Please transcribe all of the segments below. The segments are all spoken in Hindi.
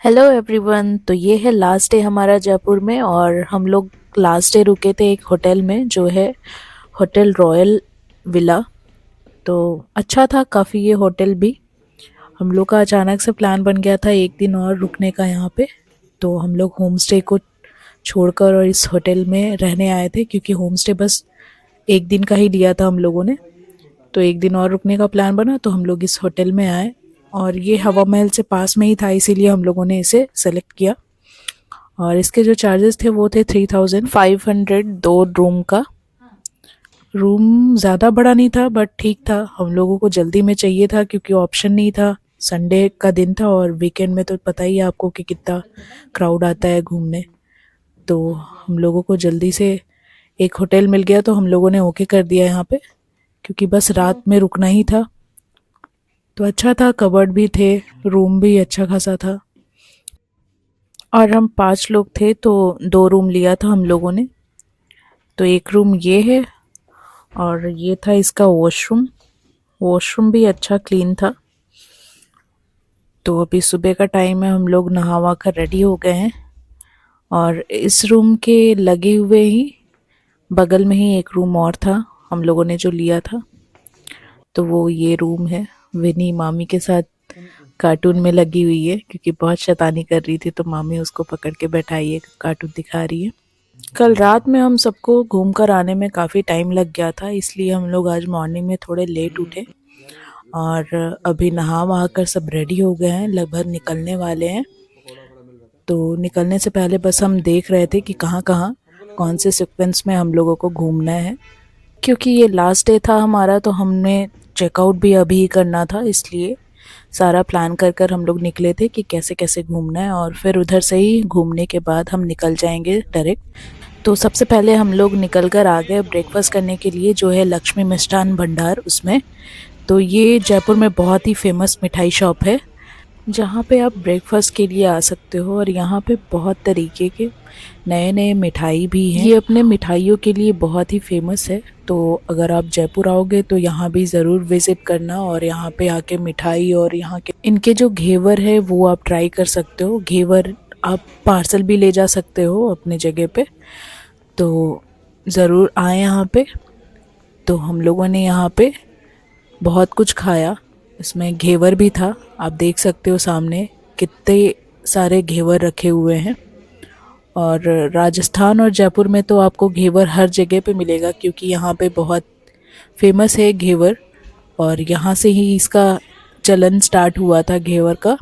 Hello everyone. तो ये है लास्ट डे हमारा जयपुर में और हम लोग लास्ट डे रुके थे एक होटल में जो है होटल रॉयल विला। तो अच्छा था काफ़ी ये होटल भी। हम लोग का अचानक से प्लान बन गया था एक दिन और रुकने का यहाँ पे। तो हम लोग होम स्टे को छोड़कर और इस होटल में रहने आए थे क्योंकि होम स्टे बस एक दिन का ही लिया था हम लोगों ने। तो एक दिन और रुकने का प्लान बना तो हम लोग इस होटल में आए और ये हवा महल से पास में ही था इसीलिए हम लोगों ने इसे सेलेक्ट किया। और इसके जो चार्जेस थे वो थे 3500 दो रूम का। रूम ज़्यादा बड़ा नहीं था बट ठीक था। हम लोगों को जल्दी में चाहिए था क्योंकि ऑप्शन नहीं था। संडे का दिन था और वीकेंड में तो पता ही है आपको कि कितना क्राउड आता है घूमने। तो हम लोगों को जल्दी से एक होटल मिल गया तो हम लोगों ने ओके कर दिया यहाँ पे क्योंकि बस रात में रुकना ही था। तो अच्छा था, कबर्ड भी थे, रूम भी अच्छा खासा था। और हम 5 लोग थे तो 2 रूम लिया था हम लोगों ने। तो एक रूम ये है और ये था इसका वॉशरूम। वॉशरूम भी अच्छा क्लीन था। तो अभी सुबह का टाइम है, हम लोग नहावा कर रेडी हो गए हैं। और इस रूम के लगे हुए ही बगल में ही एक रूम और था हम लोगों ने जो लिया था। तो वो ये रूम है। विनी मामी के साथ कार्टून में लगी हुई है क्योंकि बहुत शैतानी कर रही थी तो मामी उसको पकड़ के बैठाई है, कार्टून दिखा रही है। कल रात में हम सबको घूम कर आने में काफ़ी टाइम लग गया था इसलिए हम लोग आज मॉर्निंग में थोड़े लेट उठे। और अभी नहा वहा कर सब रेडी हो गए हैं, लगभग निकलने वाले हैं। तो निकलने से पहले बस हम देख रहे थे कि कहाँ कहाँ कौन से सीक्वेंस में हम लोगों को घूमना है। क्योंकि ये लास्ट डे था हमारा तो हमने चेकआउट भी अभी ही करना था, इसलिए सारा प्लान कर कर हम लोग निकले थे कि कैसे कैसे घूमना है और फिर उधर से ही घूमने के बाद हम निकल जाएंगे डायरेक्ट। तो सबसे पहले हम लोग निकल कर आ गए ब्रेकफास्ट करने के लिए जो है लक्ष्मी मिष्ठान भंडार उसमें। तो ये जयपुर में बहुत ही फेमस मिठाई शॉप है जहाँ पे आप ब्रेकफास्ट के लिए आ सकते हो। और यहाँ पे बहुत तरीके के नए नए मिठाई भी हैं। ये अपने मिठाइयों के लिए बहुत ही फेमस है। तो अगर आप जयपुर आओगे तो यहाँ भी ज़रूर विज़िट करना और यहाँ पे आके मिठाई और यहाँ के इनके जो घेवर है वो आप ट्राई कर सकते हो। घेवर आप पार्सल भी ले जा सकते हो अपने जगह पे। तो ज़रूर आए यहाँ पे। तो हम लोगों ने यहाँ पे बहुत कुछ खाया। इसमें घेवर भी था, आप देख सकते हो सामने कितने सारे घेवर रखे हुए हैं। और राजस्थान और जयपुर में तो आपको घेवर हर जगह पे मिलेगा क्योंकि यहाँ पे बहुत फेमस है घेवर। और यहाँ से ही इसका चलन स्टार्ट हुआ था घेवर का।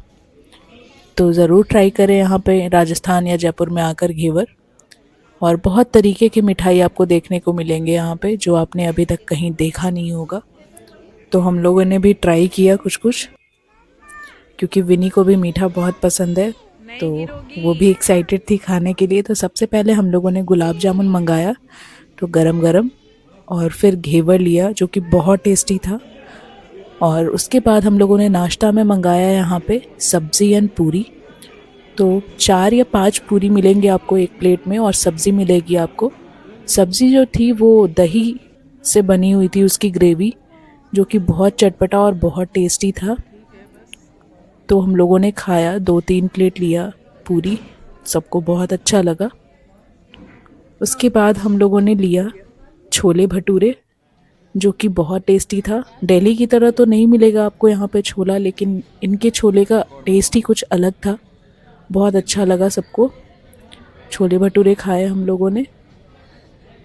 तो ज़रूर ट्राई करें यहाँ पे राजस्थान या जयपुर में आकर घेवर। और बहुत तरीके की मिठाई आपको देखने को मिलेंगे यहाँ पे जो आपने अभी तक कहीं देखा नहीं होगा। तो हम लोगों ने भी ट्राई किया कुछ कुछ क्योंकि विनी को भी मीठा बहुत पसंद है तो वो भी एक्साइटेड थी खाने के लिए। तो सबसे पहले हम लोगों ने गुलाब जामुन मंगाया तो गरम गरम, और फिर घेवर लिया जो कि बहुत टेस्टी था। और उसके बाद हम लोगों ने नाश्ता में मंगाया यहाँ पे सब्ज़ी एंड पूरी। तो 4 या 5 पूरी मिलेंगे आपको एक प्लेट में और सब्ज़ी मिलेगी आपको। सब्ज़ी जो थी वो दही से बनी हुई थी, उसकी ग्रेवी जो कि बहुत चटपटा और बहुत टेस्टी था। तो हम लोगों ने खाया, 2-3 प्लेट लिया पूरी, सबको बहुत अच्छा लगा। उसके बाद हम लोगों ने लिया छोले भटूरे जो कि बहुत टेस्टी था। दिल्ली की तरह तो नहीं मिलेगा आपको यहाँ पे छोला, लेकिन इनके छोले का टेस्ट ही कुछ अलग था। बहुत अच्छा लगा सबको। छोले भटूरे खाए हम लोगों ने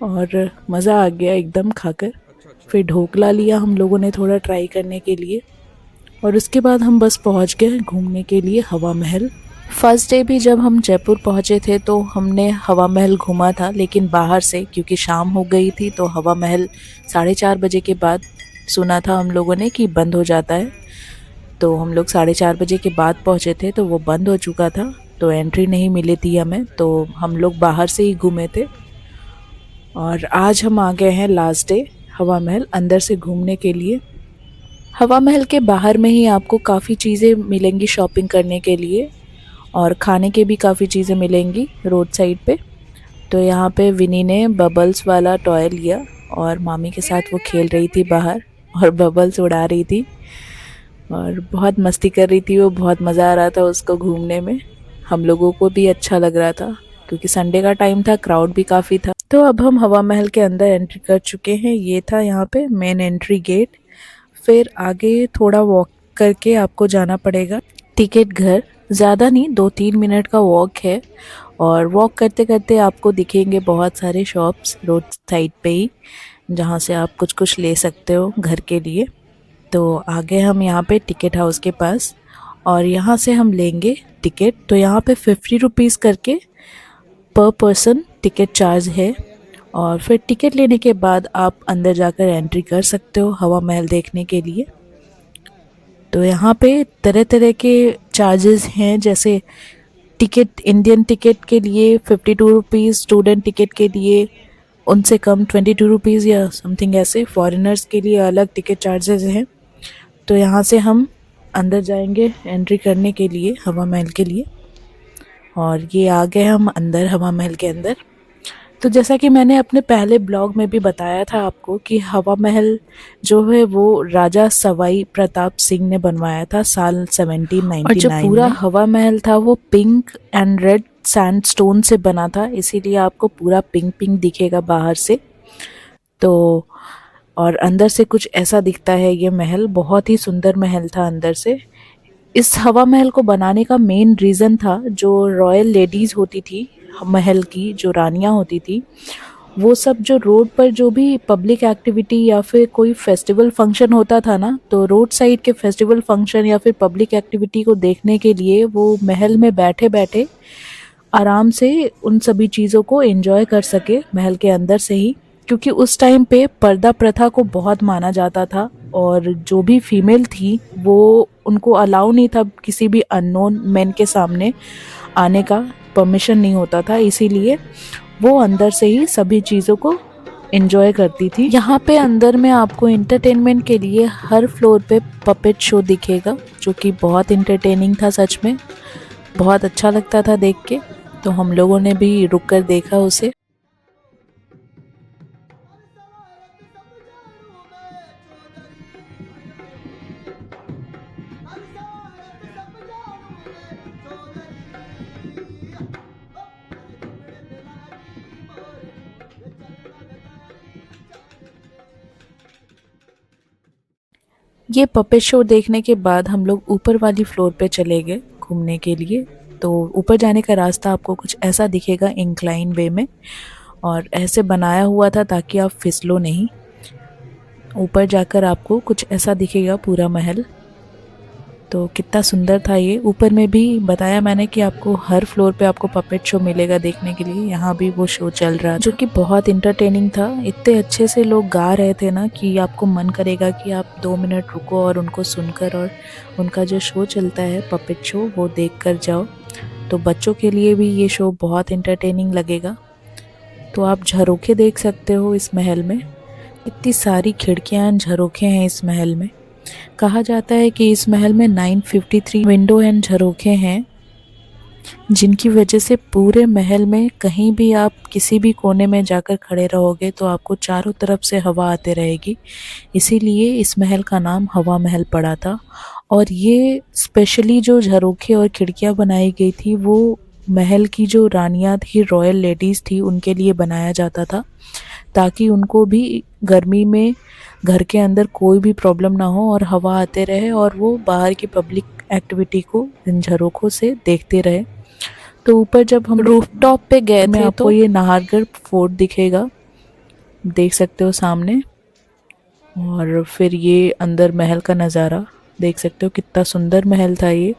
और मज़ा आ गया एकदम खाकर। फिर ढोकला लिया हम लोगों ने थोड़ा ट्राई करने के लिए। और उसके बाद हम बस पहुंच गए घूमने के लिए हवा महल। फर्स्ट डे भी जब हम जयपुर पहुंचे थे तो हमने हवा महल घूमा था, लेकिन बाहर से क्योंकि शाम हो गई थी तो हवा महल 4:30 बजे के बाद सुना था हम लोगों ने कि बंद हो जाता है। तो हम लोग 4:30 बजे के बाद पहुंचे थे तो वो बंद हो चुका था, तो एंट्री नहीं मिली थी हमें। तो हम लोग बाहर से ही घूमे थे। और आज हम आ गए हैं लास्ट डे हवा महल अंदर से घूमने के लिए। हवा महल के बाहर में ही आपको काफ़ी चीज़ें मिलेंगी शॉपिंग करने के लिए और खाने के भी काफ़ी चीज़ें मिलेंगी रोड साइड पे। तो यहाँ पे विनी ने बबल्स वाला टॉय लिया और मामी के साथ वो खेल रही थी बाहर और बबल्स उड़ा रही थी और बहुत मस्ती कर रही थी वो। बहुत मज़ा आ रहा था उसको घूमने में। हम लोगों को भी अच्छा लग रहा था क्योंकि संडे का टाइम था, क्राउड भी काफ़ी था। तो अब हम हवा महल के अंदर एंट्री कर चुके हैं। ये था यहाँ पे मेन एंट्री गेट। फिर आगे थोड़ा वॉक करके आपको जाना पड़ेगा टिकट घर। ज़्यादा नहीं, 2-3 मिनट का वॉक है। और वॉक करते करते आपको दिखेंगे बहुत सारे शॉप्स रोड साइड पे ही, जहाँ से आप कुछ कुछ ले सकते हो घर के लिए। तो आगे हम यहाँ पे टिकट हाउस के पास, और यहाँ से हम लेंगे टिकट। तो यहाँ पे 50 रुपीज़ करके पर पर्सन टिकट चार्ज है। और फिर टिकट लेने के बाद आप अंदर जाकर एंट्री कर सकते हो हवा महल देखने के लिए। तो यहाँ पे तरह तरह के चार्जेस हैं, जैसे टिकट इंडियन टिकट के लिए 52 रुपीज़, स्टूडेंट टिकट के लिए उनसे कम 22 रुपीज़ या समथिंग ऐसे। फॉरेनर्स के लिए अलग टिकट चार्जेस हैं। तो यहाँ से हम अंदर जाएंगे एंट्री करने के लिए हवा महल के लिए। और ये आ गए हम अंदर हवा महल के अंदर। तो जैसा कि मैंने अपने पहले ब्लॉग में भी बताया था आपको कि हवा महल जो है वो राजा सवाई प्रताप सिंह ने बनवाया था साल 1799 और जो पूरा हवा महल था वो पिंक एंड रेड सैंडस्टोन से बना था, इसीलिए आपको पूरा पिंक पिंक दिखेगा बाहर से। तो और अंदर से कुछ ऐसा दिखता है ये महल। बहुत ही सुंदर महल था अंदर से। इस हवा महल को बनाने का मेन रीज़न था, जो रॉयल लेडीज़ होती थी महल की, जो रानियां होती थी, वो सब जो रोड पर जो भी पब्लिक एक्टिविटी या फिर कोई फेस्टिवल फंक्शन होता था ना, तो रोड साइड के फेस्टिवल फंक्शन या फिर पब्लिक एक्टिविटी को देखने के लिए वो महल में बैठे बैठे आराम से उन सभी चीज़ों को एंजॉय कर सके महल के अंदर से ही। क्योंकि उस टाइम पे पर्दा प्रथा को बहुत माना जाता था, और जो भी फीमेल थी वो उनको अलाउ नहीं था किसी भी अननोन मैन के सामने आने का, परमिशन नहीं होता था। इसीलिए वो अंदर से ही सभी चीज़ों को एंजॉय करती थी। यहाँ पे अंदर में आपको एंटरटेनमेंट के लिए हर फ्लोर पे पपेट शो दिखेगा, जो कि बहुत इंटरटेनिंग था सच में। बहुत अच्छा लगता था देख के। तो हम लोगों ने भी रुक कर देखा उसे। ये पपेट शो देखने के बाद हम लोग ऊपर वाली फ्लोर पे चले गए घूमने के लिए। तो ऊपर जाने का रास्ता आपको कुछ ऐसा दिखेगा इंक्लाइन वे में, और ऐसे बनाया हुआ था ताकि आप फिसलो नहीं। ऊपर जाकर आपको कुछ ऐसा दिखेगा पूरा महल। तो कितना सुंदर था ये। ऊपर में भी बताया मैंने कि आपको हर फ्लोर पे आपको पपेट शो मिलेगा देखने के लिए। यहाँ भी वो शो चल रहा था, जो कि बहुत इंटरटेनिंग था। इतने अच्छे से लोग गा रहे थे ना कि आपको मन करेगा कि आप 2 मिनट रुको और उनको सुनकर, और उनका जो शो चलता है पपेट शो, वो देख कर जाओ। तो बच्चों के लिए भी ये शो बहुत इंटरटेनिंग लगेगा। तो आप झरोखे देख सकते हो इस महल में। इतनी सारी खिड़कियाँ, झरोखे हैं इस महल में। कहा जाता है कि इस महल में 953 विंडो एंड झरोखे हैं, जिनकी वजह से पूरे महल में कहीं भी आप किसी भी कोने में जाकर खड़े रहोगे तो आपको चारों तरफ से हवा आते रहेगी। इसीलिए इस महल का नाम हवा महल पड़ा था। और ये स्पेशली जो झरोखे और खिड़कियां बनाई गई थी वो महल की जो रानियां थी, रॉयल लेडीज़ थी, उनके लिए बनाया जाता था, ताकि उनको भी गर्मी में घर के अंदर कोई भी प्रॉब्लम ना हो और हवा आते रहे, और वो बाहर की पब्लिक एक्टिविटी को इन झरोखों से देखते रहे। तो ऊपर जब हम रूफटॉप पे गए थे, आपको ये नाहरगढ़ फोर्ट दिखेगा, देख सकते हो सामने। और फिर ये अंदर महल का नज़ारा देख सकते हो, कितना सुंदर महल था ये।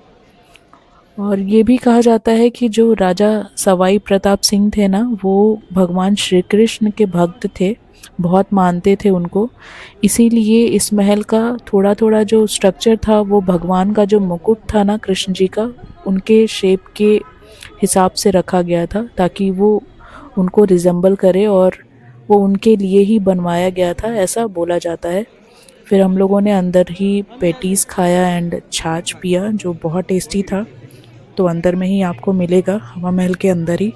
और ये भी कहा जाता है कि जो राजा सवाई प्रताप सिंह थे ना, वो भगवान श्री कृष्ण के भक्त थे, बहुत मानते थे उनको। इसीलिए इस महल का थोड़ा थोड़ा जो स्ट्रक्चर था वो भगवान का जो मुकुट था ना कृष्ण जी का, उनके शेप के हिसाब से रखा गया था, ताकि वो उनको रिजेंबल करे, और वो उनके लिए ही बनवाया गया था, ऐसा बोला जाता है। फिर हम लोगों ने अंदर ही पेटीज़ खाया एंड छाछ पिया, जो बहुत टेस्टी था। तो अंदर में ही आपको मिलेगा हवा महल के अंदर ही।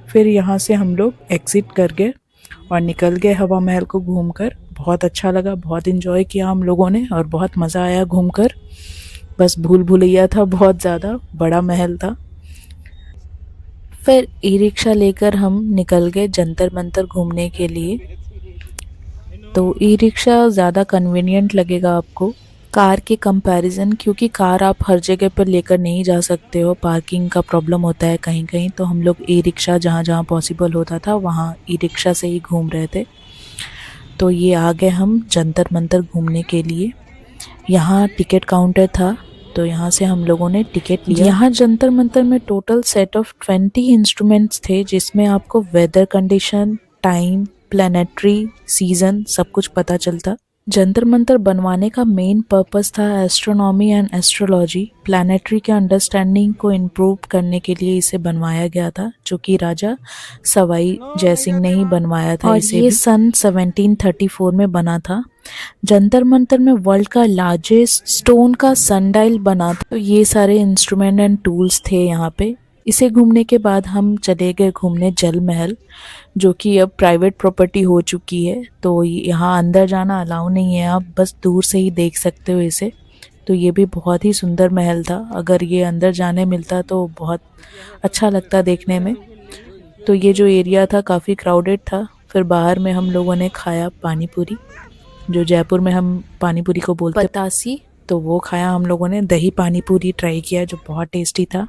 फिर यहाँ से हम लोग एग्ज़िट कर गए और निकल गए हवा महल को घूमकर। बहुत अच्छा लगा, बहुत इन्जॉय किया हम लोगों ने, और बहुत मज़ा आया घूमकर। बस भूल भुलैया था बहुत ज़्यादा, बड़ा महल था। फिर ई रिक्शा लेकर हम निकल गए जंतर मंतर घूमने के लिए। तो ई रिक्शा ज़्यादा कन्वीनियंट लगेगा आपको कार के कंपैरिजन, क्योंकि कार आप हर जगह पर लेकर नहीं जा सकते हो, पार्किंग का प्रॉब्लम होता है कहीं कहीं। तो हम लोग ई रिक्शा जहाँ जहाँ पॉसिबल होता था वहाँ ई रिक्शा से ही घूम रहे थे। तो ये आ गए हम जंतर मंतर घूमने के लिए। यहाँ टिकट काउंटर था, तो यहाँ से हम लोगों ने टिकट लिया। यहाँ जंतर मंतर में टोटल सेट ऑफ 20 इंस्ट्रूमेंट्स थे, जिसमें आपको weather condition, time, planetary, season सब कुछ पता चलता। जंतर मंतर बनवाने का मेन पर्पस था एस्ट्रोनॉमी एंड एस्ट्रोलॉजी, प्लानिटरी के अंडरस्टैंडिंग को इम्प्रूव करने के लिए इसे बनवाया गया था, जो कि राजा सवाई जयसिंह ने ही बनवाया था। और ये सन 1734 में बना था। जंतर मंतर में वर्ल्ड का लार्जेस्ट स्टोन का सनडायल बना था। तो ये सारे इंस्ट्रूमेंट एंड टूल्स थे यहाँ पे। इसे घूमने के बाद हम चले गए घूमने जल महल, जो कि अब प्राइवेट प्रॉपर्टी हो चुकी है। तो यहाँ अंदर जाना अलाउ नहीं है, आप बस दूर से ही देख सकते हो इसे। तो ये भी बहुत ही सुंदर महल था, अगर ये अंदर जाने मिलता तो बहुत अच्छा लगता देखने में। तो ये जो एरिया था काफ़ी क्राउडेड था। फिर बाहर में हम लोगों ने खाया पानी पूरी, जो जयपुर में हम पानी पूरी को बोलते हैं पतासी। तो वो खाया हम लोगों ने, दही पानी पूरी ट्राई किया जो बहुत टेस्टी था।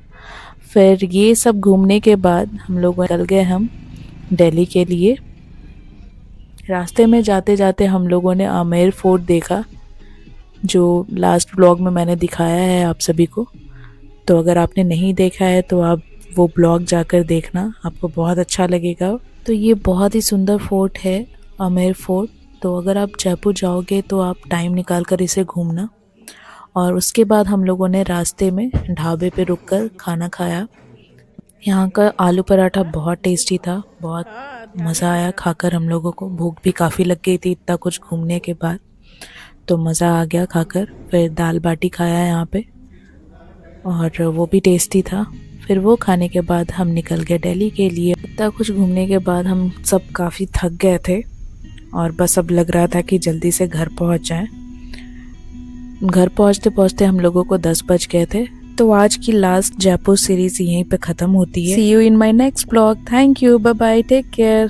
फिर ये सब घूमने के बाद हम लोग निकल गए हम दिल्ली के लिए। रास्ते में जाते जाते हम लोगों ने आमेर फोर्ट देखा, जो लास्ट ब्लॉग में मैंने दिखाया है आप सभी को। तो अगर आपने नहीं देखा है तो आप वो ब्लॉग जाकर देखना, आपको बहुत अच्छा लगेगा। तो ये बहुत ही सुंदर फोर्ट है आमेर फोर्ट। तो अगर आप जयपुर जाओगे तो आप टाइम निकाल कर इसे घूमना। और उसके बाद हम लोगों ने रास्ते में ढाबे पे रुककर खाना खाया। यहाँ का आलू पराठा बहुत टेस्टी था, बहुत मज़ा आया खाकर हम लोगों को। भूख भी काफ़ी लग गई थी इतना कुछ घूमने के बाद, तो मज़ा आ गया खाकर। फिर दाल बाटी खाया यहाँ पे, और वो भी टेस्टी था। फिर वो खाने के बाद हम निकल गए दिल्ली के लिए। इतना कुछ घूमने के बाद हम सब काफ़ी थक गए थे, और बस अब लग रहा था कि जल्दी से घर पहुँच जाएं। घर पहुँचते पहुँचते हम लोगों को 10 बज गए थे। तो आज की लास्ट जयपुर सीरीज़ यहीं पे ख़त्म होती है। See you in my next blog. Thank you, bye bye, take care.